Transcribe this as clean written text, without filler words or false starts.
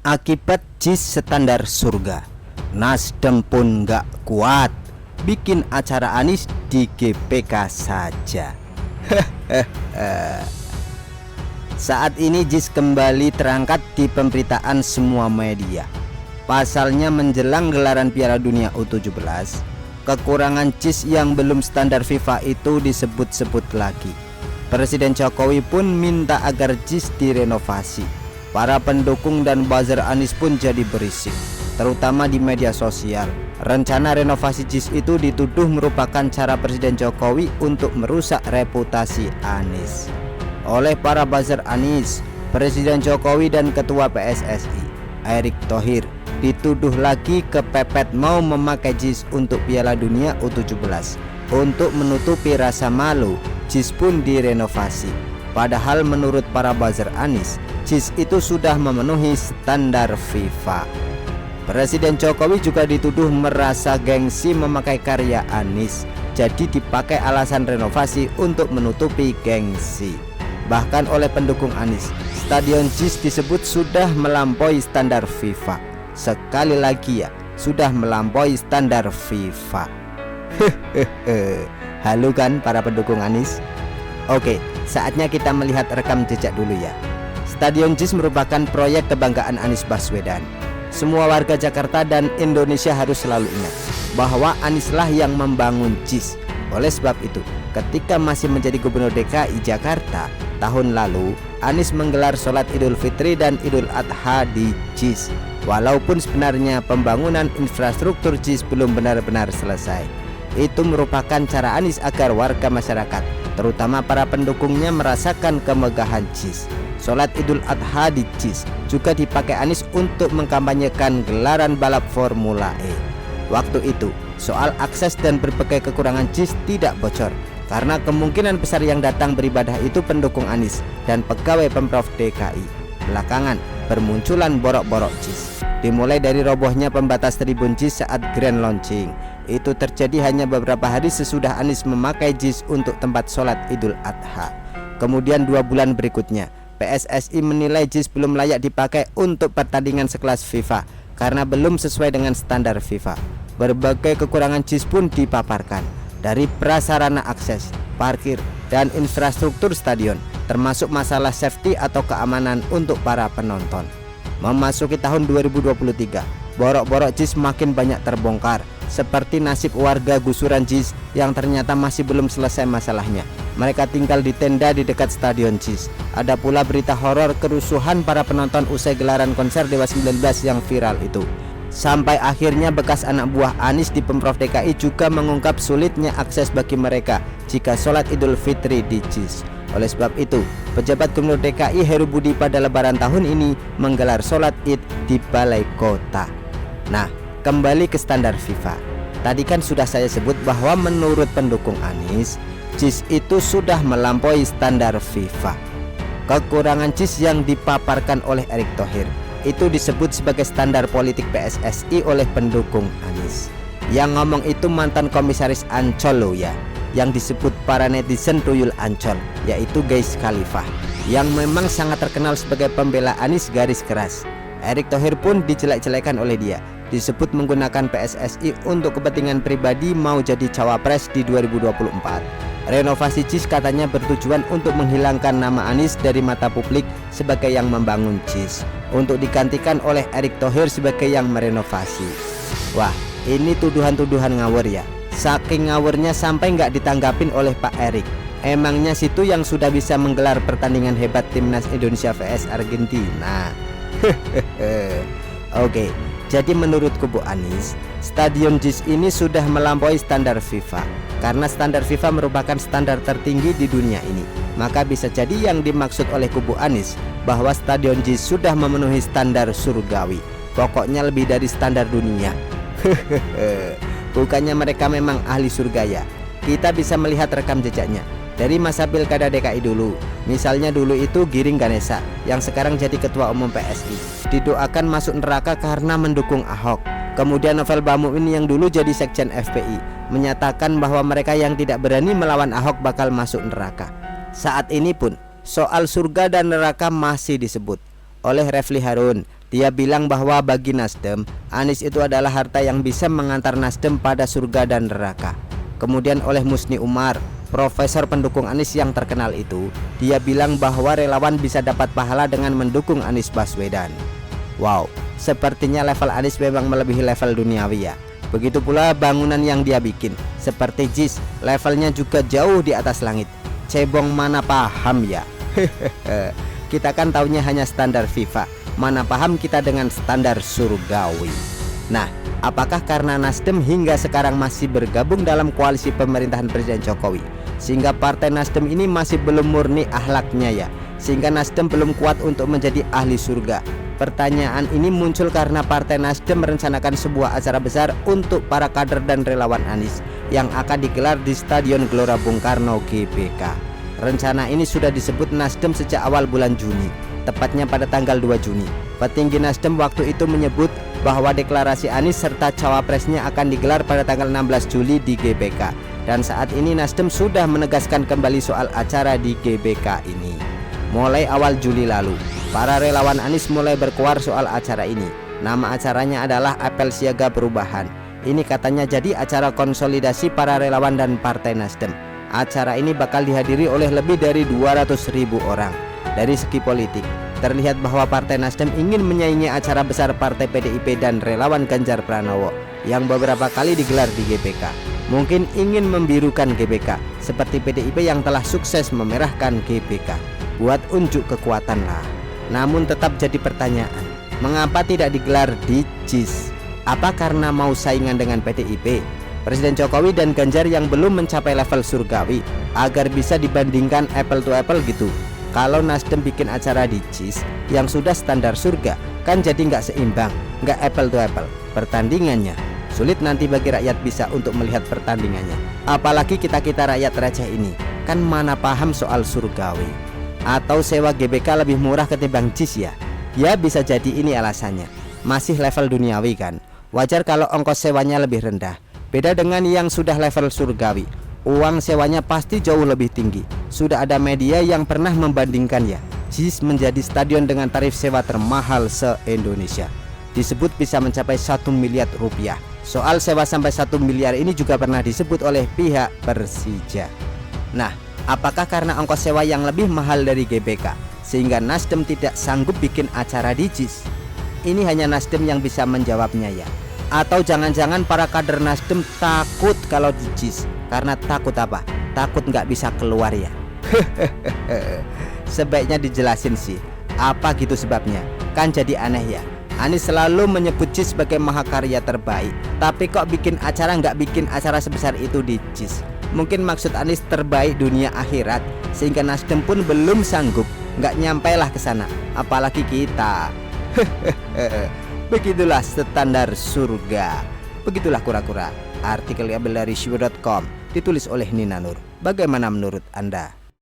Akibat JIS standar surga, Nasdem pun gak kuat, bikin acara Anies di GPK saja. Saat ini JIS kembali terangkat di pemberitaan semua media. Pasalnya menjelang gelaran Piala Dunia U17, kekurangan JIS yang belum standar FIFA itu disebut-sebut lagi. Presiden Jokowi pun minta agar JIS direnovasi. Para pendukung dan buzzer Anies pun jadi berisik, terutama di media sosial. Rencana renovasi JIS itu dituduh merupakan cara Presiden Jokowi untuk merusak reputasi Anies. Oleh para buzzer Anies, Presiden Jokowi dan Ketua PSSI, Erick Thohir, dituduh lagi kepepet mau memakai JIS untuk Piala Dunia U17. Untuk menutupi rasa malu, JIS pun direnovasi. Padahal menurut para buzzer Anies, JIS itu sudah memenuhi standar FIFA. Presiden Jokowi juga dituduh merasa gengsi memakai karya Anies, jadi dipakai alasan renovasi untuk menutupi gengsi. Bahkan oleh pendukung Anies, stadion JIS disebut sudah melampaui standar FIFA. Sekali lagi ya, sudah melampaui standar FIFA. Halo kan para pendukung Anies? Oke, saatnya kita melihat rekam jejak dulu ya. Stadion JIS merupakan proyek kebanggaan Anies Baswedan. Semua warga Jakarta dan Indonesia harus selalu ingat bahwa Anieslah yang membangun JIS. Oleh sebab itu, ketika masih menjadi Gubernur DKI Jakarta tahun lalu, Anies menggelar sholat Idul Fitri dan Idul Adha di JIS. Walaupun sebenarnya pembangunan infrastruktur JIS belum benar-benar selesai. Itu merupakan cara Anies agar warga masyarakat, terutama para pendukungnya, merasakan kemegahan JIS. Sholat Idul Adha di JIS juga dipakai Anies untuk mengkampanyekan gelaran balap Formula E. Waktu itu, soal akses dan berbagai kekurangan JIS tidak bocor, karena kemungkinan besar yang datang beribadah itu pendukung Anies dan pegawai Pemprov DKI. Belakangan, bermunculan borok-borok JIS. Dimulai dari robohnya pembatas tribun JIS saat grand launching. Itu terjadi hanya beberapa hari sesudah Anies memakai JIS untuk tempat sholat Idul Adha. Kemudian 2 bulan berikutnya, PSSI menilai JIS belum layak dipakai untuk pertandingan sekelas FIFA karena belum sesuai dengan standar FIFA. Berbagai kekurangan JIS pun dipaparkan, dari prasarana akses, parkir, dan infrastruktur stadion, termasuk masalah safety atau keamanan untuk para penonton. Memasuki tahun 2023, borok-borok JIS makin banyak terbongkar, seperti nasib warga gusuran JIS yang ternyata masih belum selesai masalahnya. Mereka tinggal di tenda di dekat stadion JIS. Ada pula berita horor kerusuhan para penonton usai gelaran konser Dewa 19 yang viral itu. Sampai akhirnya bekas anak buah Anies di Pemprov DKI juga mengungkap sulitnya akses bagi mereka jika sholat Idul Fitri di JIS. Oleh sebab itu, pejabat Gubernur DKI Heru Budi pada lebaran tahun ini menggelar sholat Id di Balai Kota. Nah, kembali ke standar FIFA. Tadi kan sudah saya sebut bahwa menurut pendukung Anies, JIS itu sudah melampaui standar FIFA. Kekurangan JIS yang dipaparkan oleh Erick Thohir itu disebut sebagai standar politik PSSI oleh pendukung Anies. Yang ngomong itu mantan komisaris Ancol loh ya, yang disebut para netizen tuyul Ancol, yaitu Gais Khalifah, yang memang sangat terkenal sebagai pembela Anies garis keras. Erick Thohir pun dijelek-jelekan oleh dia, disebut menggunakan PSSI untuk kepentingan pribadi mau jadi cawapres di 2024. Renovasi JIS katanya bertujuan untuk menghilangkan nama Anies dari mata publik sebagai yang membangun JIS, untuk digantikan oleh Erick Thohir sebagai yang merenovasi. Wah, ini tuduhan-tuduhan ngawur ya. Saking ngawurnya sampai nggak ditanggapin oleh Pak Erick. Emangnya situ yang sudah bisa menggelar pertandingan hebat Timnas Indonesia vs Argentina. Oke, jadi menurut kubu Anies, stadion JIS ini sudah melampaui standar FIFA. Karena standar FIFA merupakan standar tertinggi di dunia ini, maka bisa jadi yang dimaksud oleh kubu Anies bahwa stadion JIS sudah memenuhi standar surgawi. Pokoknya lebih dari standar dunia. Bukannya mereka memang ahli surga ya. Kita bisa melihat rekam jejaknya dari masa Pilkada DKI dulu. Misalnya dulu itu Giring Ganesa yang sekarang jadi ketua umum PSI, didoakan masuk neraka karena mendukung Ahok. Kemudian Novel Bamuin yang dulu jadi sekjen FPI menyatakan bahwa mereka yang tidak berani melawan Ahok bakal masuk neraka. Saat ini pun soal surga dan neraka masih disebut oleh Refli Harun Dia bilang bahwa bagi Nasdem, Anies itu adalah harta yang bisa mengantar Nasdem pada surga dan neraka. Kemudian oleh Musni Umar, profesor pendukung Anies yang terkenal itu, dia bilang bahwa relawan bisa dapat pahala dengan mendukung Anies Baswedan. Wow, sepertinya level Anies memang melebihi level duniawi ya. Begitu pula bangunan yang dia bikin, seperti JIS, levelnya juga jauh di atas langit. Cebong mana paham ya. Kita kan taunya hanya standar FIFA, mana paham kita dengan standar surgawi. Nah, apakah karena Nasdem hingga sekarang masih bergabung dalam koalisi pemerintahan Presiden Jokowi, sehingga partai Nasdem ini masih belum murni akhlaknya ya, sehingga Nasdem belum kuat untuk menjadi ahli surga? Pertanyaan ini muncul karena partai Nasdem merencanakan sebuah acara besar untuk para kader dan relawan Anies yang akan digelar di Stadion Gelora Bung Karno GBK. Rencana ini sudah disebut Nasdem sejak awal bulan Juni, tepatnya pada tanggal 2 Juni. Petinggi Nasdem waktu itu menyebut bahwa deklarasi Anies serta cawapresnya akan digelar pada tanggal 16 Juli di GBK. Dan saat ini Nasdem sudah menegaskan kembali soal acara di GBK ini. Mulai awal Juli lalu, para relawan Anies mulai berkuar soal acara ini. Nama acaranya adalah Apel Siaga Perubahan. Ini katanya jadi acara konsolidasi para relawan dan partai Nasdem. Acara ini bakal dihadiri oleh lebih dari 200.000 orang. Dari segi politik, terlihat bahwa partai Nasdem ingin menyaingi acara besar partai PDIP dan relawan Ganjar Pranowo yang beberapa kali digelar di GBK. Mungkin ingin membirukan GBK seperti PDIP yang telah sukses memerahkan GBK. Buat unjuk kekuatan lah. Namun tetap jadi pertanyaan, mengapa tidak digelar di JIS? Apa karena mau saingan dengan PDIP, Presiden Jokowi dan Ganjar yang belum mencapai level surgawi, agar bisa dibandingkan apple to apple gitu? Kalau Nasdem bikin acara di JIS yang sudah standar surga, kan jadi nggak seimbang, nggak apple to apple pertandingannya. Sulit nanti bagi rakyat bisa untuk melihat pertandingannya. Apalagi kita-kita rakyat receh ini, kan mana paham soal surgawi. Atau sewa GBK lebih murah ketimbang JIS ya? Ya bisa jadi ini alasannya. Masih level duniawi kan, wajar kalau ongkos sewanya lebih rendah. Beda dengan yang sudah level surgawi, uang sewanya pasti jauh lebih tinggi. Sudah ada media yang pernah membandingkan ya, JIS menjadi stadion dengan tarif sewa termahal se-Indonesia. Disebut bisa mencapai 1 miliar rupiah. Soal sewa sampai 1 miliar ini juga pernah disebut oleh pihak Persija. Nah, apakah karena ongkos sewa yang lebih mahal dari GBK sehingga Nasdem tidak sanggup bikin acara di JIS? Ini hanya Nasdem yang bisa menjawabnya ya. Atau jangan-jangan para kader Nasdem takut kalau di JIS. Karena takut apa? Takut nggak bisa keluar ya. Sebaiknya dijelasin sih, apa gitu sebabnya? Kan jadi aneh ya. Anies selalu menyebut JIS sebagai mahakarya terbaik, tapi kok bikin acara nggak bikin acara sebesar itu di JIS? Mungkin maksud Anies terbaik dunia akhirat, sehingga Nasdem pun belum sanggup, nggak nyampailah ke sana, apalagi kita. Begitulah standar surga. Begitulah kura-kura. Artikel diambil dari syur.com, ditulis oleh Nina Nur. Bagaimana menurut Anda?